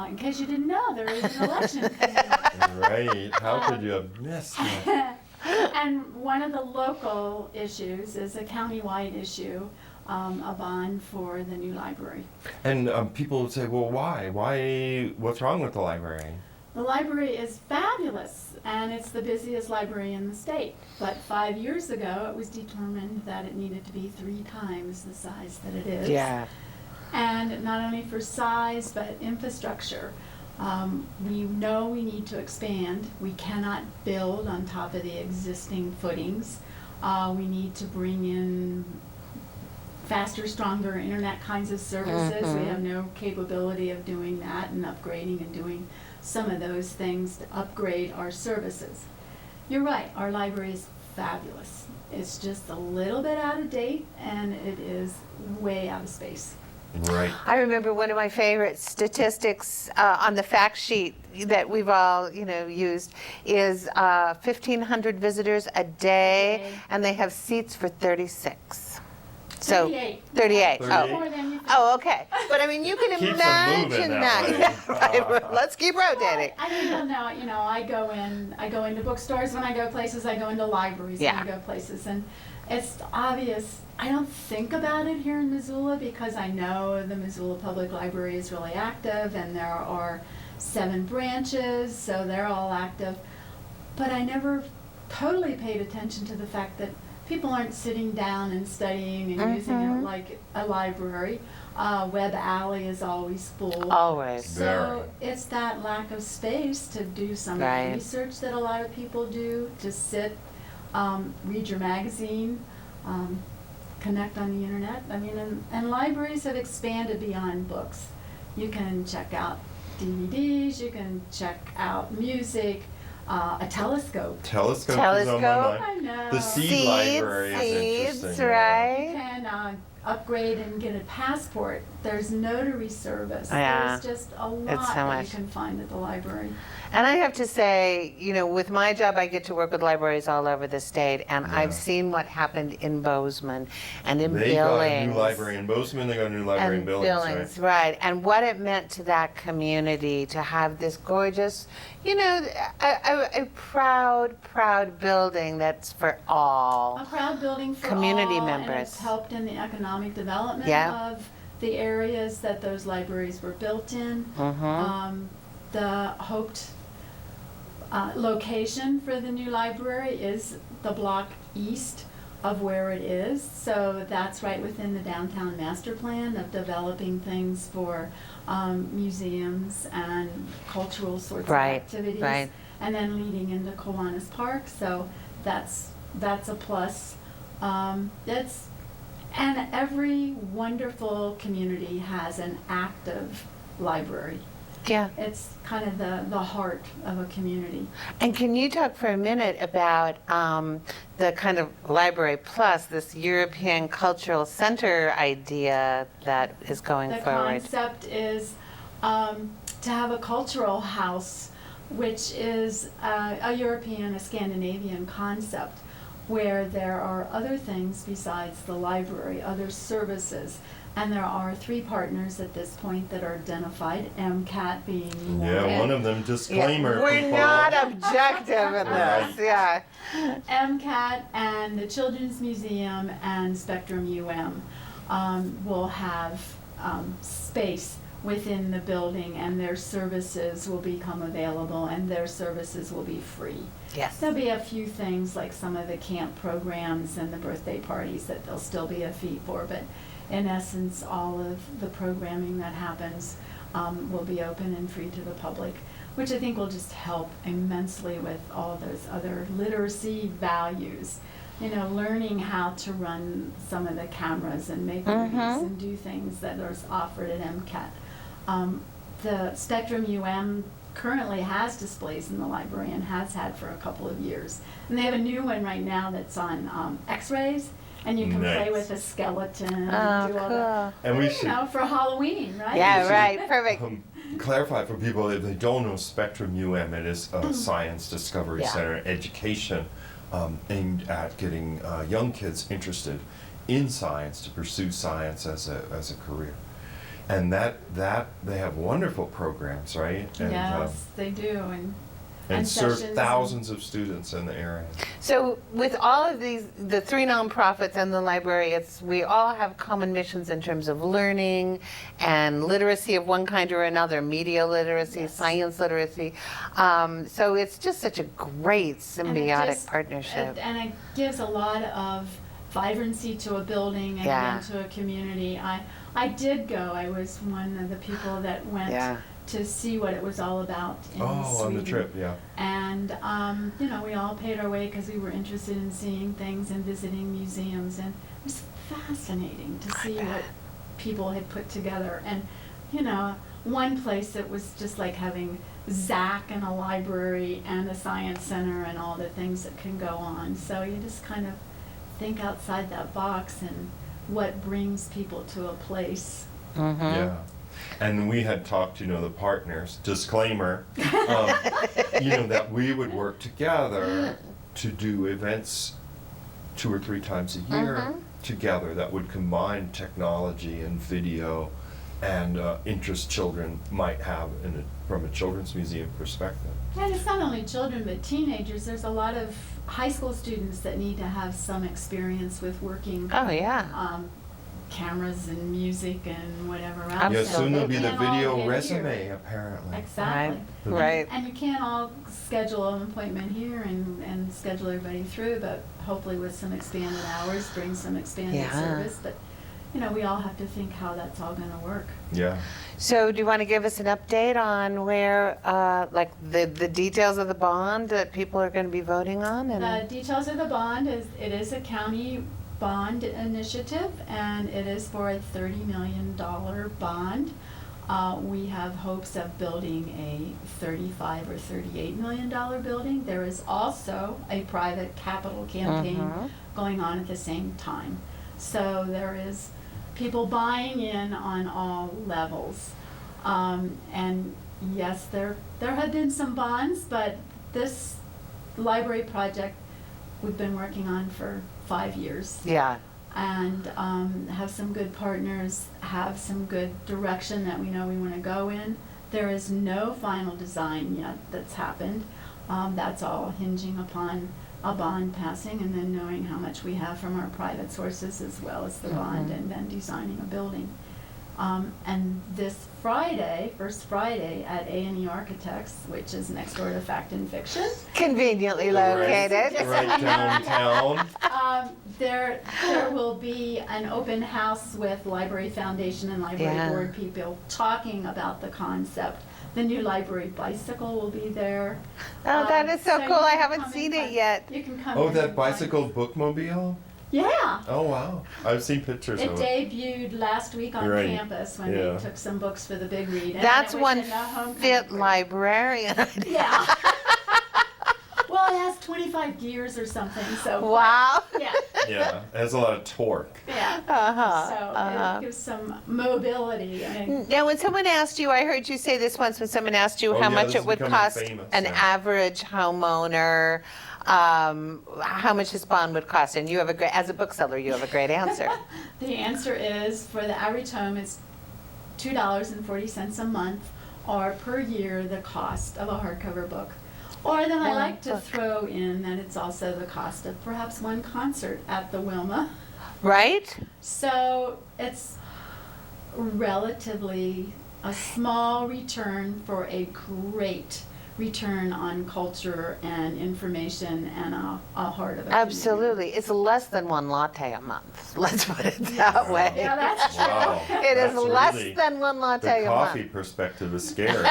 In case you didn't know, there is an election coming up. Right. How could you have missed that? And one of the local issues is a countywide issue, a bond for the new library. And people would say, well, why? What's wrong with the library? The library is fabulous, and it's the busiest library in the state. But 5 years ago, it was determined that it needed to be 3 times the size that it is. Yeah. And not only for size, but infrastructure. We know we need to expand. We cannot build on top of the existing footings. We need to bring in faster, stronger internet kinds of services. We have no capability of doing that and upgrading and doing some of those things to upgrade our services. You're right, our library is fabulous. It's just a little bit out of date, and it is way out of space. Right. I remember one of my favorite statistics on the fact sheet that we've all, used is 1,500 visitors a day, and they have seats for 36. So 38. Oh. More than you think. Oh, okay. But I mean, you can Keeps them imagine moving that. that way. Yeah, right. Let's keep rotating. I don't know, I go into bookstores when I go places, I go into libraries when I go places, and it's obvious. I don't think about it here in Missoula because I know the Missoula Public Library is really active, and there are 7 branches, so they're all active. But I never totally paid attention to the fact that people aren't sitting down and studying and using it like a library. Web Alley is always full. Always. So it's that lack of space to do some of the research that a lot of people do, to sit, read your magazine, connect on the internet. I mean, and libraries have expanded beyond books. You can check out DVDs, you can check out music, a telescope. Telescope is on my mind. I know. The seed library is interesting. Right? You can upgrade and get a passport. There's notary service. Yeah. There's just a It's lot so that much. you can find at the library. And I have to say, with my job, I get to work with libraries all over the state, and I've seen what happened in Bozeman and in They Billings. got a new library in Bozeman, they got a new library in Billings, right? And what it meant to that community to have this gorgeous, a proud building that's for all. A proud building for community all, members. and it's helped in the economic development of the areas that those libraries were built in. The hoped location for the new library is the block east of where it is, so that's right within the downtown master plan of developing things for museums and cultural sorts of activities, and then leading into Kiwanis Park, so that's a plus. And every wonderful community has an active library. Yeah. It's kind of the heart of a community. And can you talk for a minute about the kind of Library Plus, this European Cultural Center idea that is going forward? The concept is to have a cultural house, which is a European, a Scandinavian concept, where there are other things besides the library, other services. And there are 3 partners at this point that are identified, MCAT being one. Yeah, one of them, disclaimer. We're not objective in this, yeah. MCAT and the Children's Museum and Spectrum UM will have space within the building, and their services will become available, and their services will be free. Yes. There'll be a few things like some of the camp programs and the birthday parties that there'll still be a fee for, but in essence, all of the programming that happens will be open and free to the public, which I think will just help immensely with all those other literacy values. learning how to run some of the cameras and make movies and do things that are offered at MCAT. The Spectrum UM currently has displays in the library and has had for a couple of years. And they have a new one right now that's on X-rays, and you can play with a skeleton and do all that. And we should, for Halloween, right? Yeah, right, perfect. Clarify for people if they don't know Spectrum UM, it is a science discovery center, education aimed at getting young kids interested in science to pursue science as a career. And that they have wonderful programs, right? And, yes, they do, and serve thousands of students in the area. So with all of these, the three nonprofits and the library, we all have common missions in terms of learning and literacy of one kind or another, media literacy, science literacy. So it's just such a great symbiotic partnership. And it gives a lot of vibrancy to a building and again to a community. I did go. I was one of the people that went to see what it was all about in Sweden. On the trip, And, we all paid our way because we were interested in seeing things and visiting museums. And it was fascinating to see what people had put together. And, one place that was just like having Zach and a library and a science center and all the things that can go on. So you just kind of think outside that box and what brings people to a place. Yeah. And we had talked, the partners, disclaimer, that we would work together to do events 2 or 3 times a year together that would combine technology and video and interest children might have from a children's museum perspective. And it's not only children, but teenagers. There's a lot of high school students that need to have some experience with working cameras and music and whatever else. Yeah, soon there'll be the video resume, apparently. Exactly. Right. And you can't all schedule an appointment here and schedule everybody through, but hopefully with some expanded hours, bring some expanded service. But, we all have to think how that's all going to work. Yeah. So do you want to give us an update on where, like the details of the bond that people are going to be voting on? The details of the bond it is a county bond initiative, and it is for a $30 million bond. We have hopes of building a $35 or $38 million building. There is also a private capital campaign going on at the same time. So there is people buying in on all levels. And yes, there have been some bonds, but this library project we've been working on for 5 years. Yeah. And have some good partners, have some good direction that we know we want to go in. There is no final design yet that's happened. That's all hinging upon a bond passing and then knowing how much we have from our private sources as well as the bond, and then designing a building. And this Friday, first Friday at A&E Architects, which is next door to Fact and Fiction. Conveniently located. Right downtown. There will be an open house with Library Foundation and Library Board people talking about the concept. The new library bicycle will be there. Oh, that is so cool. I haven't seen it yet. You can come Oh, in that and bicycle bookmobile? Yeah. Oh, wow. I've seen pictures It of it. debuted last week on campus when they took some books for the big read. And That's it was one in the homecoming fit break. librarian. Yeah. Well, it has 25 gears or something, so. Wow. Yeah. Yeah, it has a lot of torque. Yeah. So it gives some mobility. Now, when someone asked you, I heard you say this once when someone asked you how much it would cost an average homeowner, how much this bond would cost, and you have as a bookseller, you have a great answer. The answer is, for the average home, it's $2.40 a month, or per year the cost of a hardcover book. Or then I like to throw in that it's also the cost of perhaps one concert at the Wilma. Right? So it's relatively a small return for a great return on culture and information and a heart of a Absolutely. It's less than one latte a month. Let's put it that way. Yeah, that's true. Wow. It is That's less really than one latte the a month. coffee perspective is scary.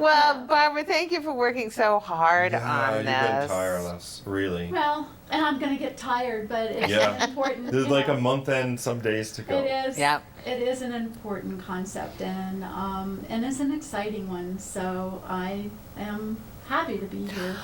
Well, Barbara, thank you for working so hard on You've this. been tireless, really. Well, and I'm going to get tired, but it's Yeah. important. There's you like know. a month and some days to go. It is. Yep. It is an important concept, and it's an exciting one. So I am happy to be here.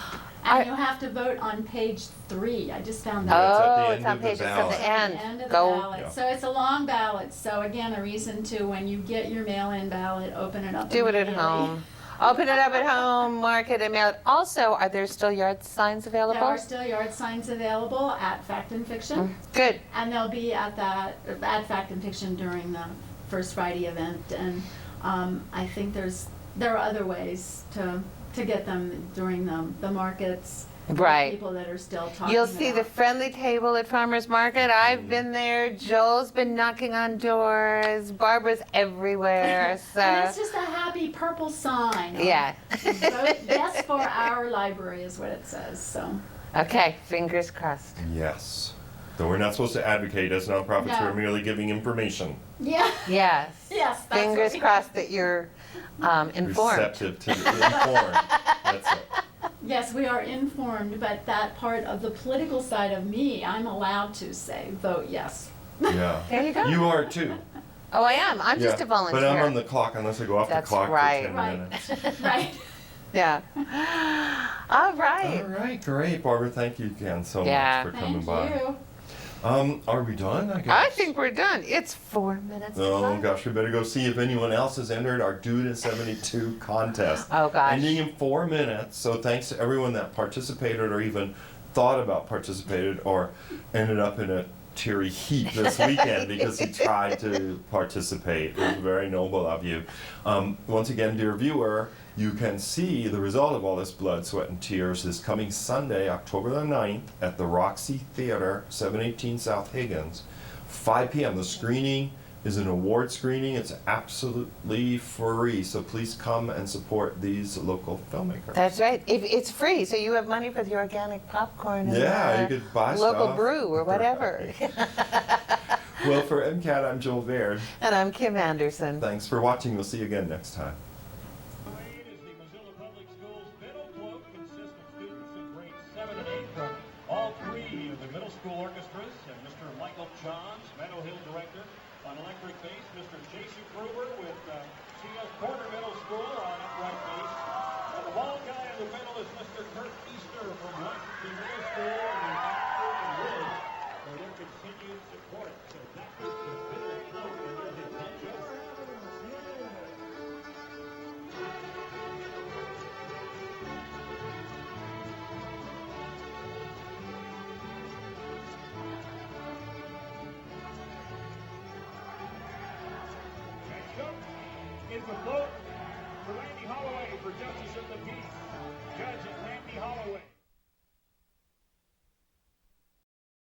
And you have to vote on page 3. I just found that. Oh, it's on page, it's at the end. End of the Go. ballot. Yeah. So it's a long ballot. So again, a reason to, when you get your mail-in ballot, open it up. Do it at immediately. home. Open it up at home, mark it, and mail it. Also, are there still yard signs available? There are still yard signs available at Fact and Fiction. Good. And they'll be at Fact and Fiction during the First Friday event. And I think there are other ways to get them during the markets. Right. People that are still talking. You'll see the about. friendly table at Farmers Market. I've been there. Joel's been knocking on doors. Barbara's everywhere. So. And it's just a happy purple sign. Yeah. Vote yes for our library is what it says. So. Okay, fingers crossed. Yes. Though we're not supposed to advocate as nonprofits, No. we're merely giving information. Yeah. Yes. Yes. That's Fingers what we- crossed that you're informed. Receptive to the informed. That's it. Yes, we are informed, but that part of the political side of me, I'm allowed to say, vote yes. Yeah. There you go. You are too. Oh, I am. I'm just a volunteer. But I'm on the clock unless I go off That's the clock right. for 10 Right. minutes. Right. Yeah. All right. All right, great. Barbara, thank you again so Yeah. much for coming Thank by. you. Are we done? I guess. I think we're done. It's 4 minutes. to Oh five. gosh, we better go see if anyone else has entered our Due to 72 contest. Oh gosh. Ending in 4 minutes. So thanks to everyone that participated or even thought about participated or ended up in a teary heap this weekend because he tried to participate. It was very noble of you. Once again, dear viewer, you can see the result of all this blood, sweat, and tears this coming Sunday, October the 9th, at the Roxy Theater, 718 South Higgins, 5 p.m. The screening is an award screening. It's absolutely free, so please come and support these local filmmakers. That's right. It's free, so you have money for the organic popcorn and Yeah, you could buy local stuff. brew or whatever. Well, for MCAT, I'm Joel Baird. And I'm Kim Anderson. Thanks for watching. We'll see you again next time. Parade is the Missoula Public Schools middle float consists of students in grades 7 and 8 from all 3 of the middle school orchestras, and Mr. Michael Johns, Meadow Hill director. On electric bass, Mr. Jason Gruber with Sears Porter Middle School on upright bass. And the ball guy in the middle is Mr. Kurt Easter from Washington Middle School and the actor and Wood for their continued support. So that was the middle float and there's a bunch of is the float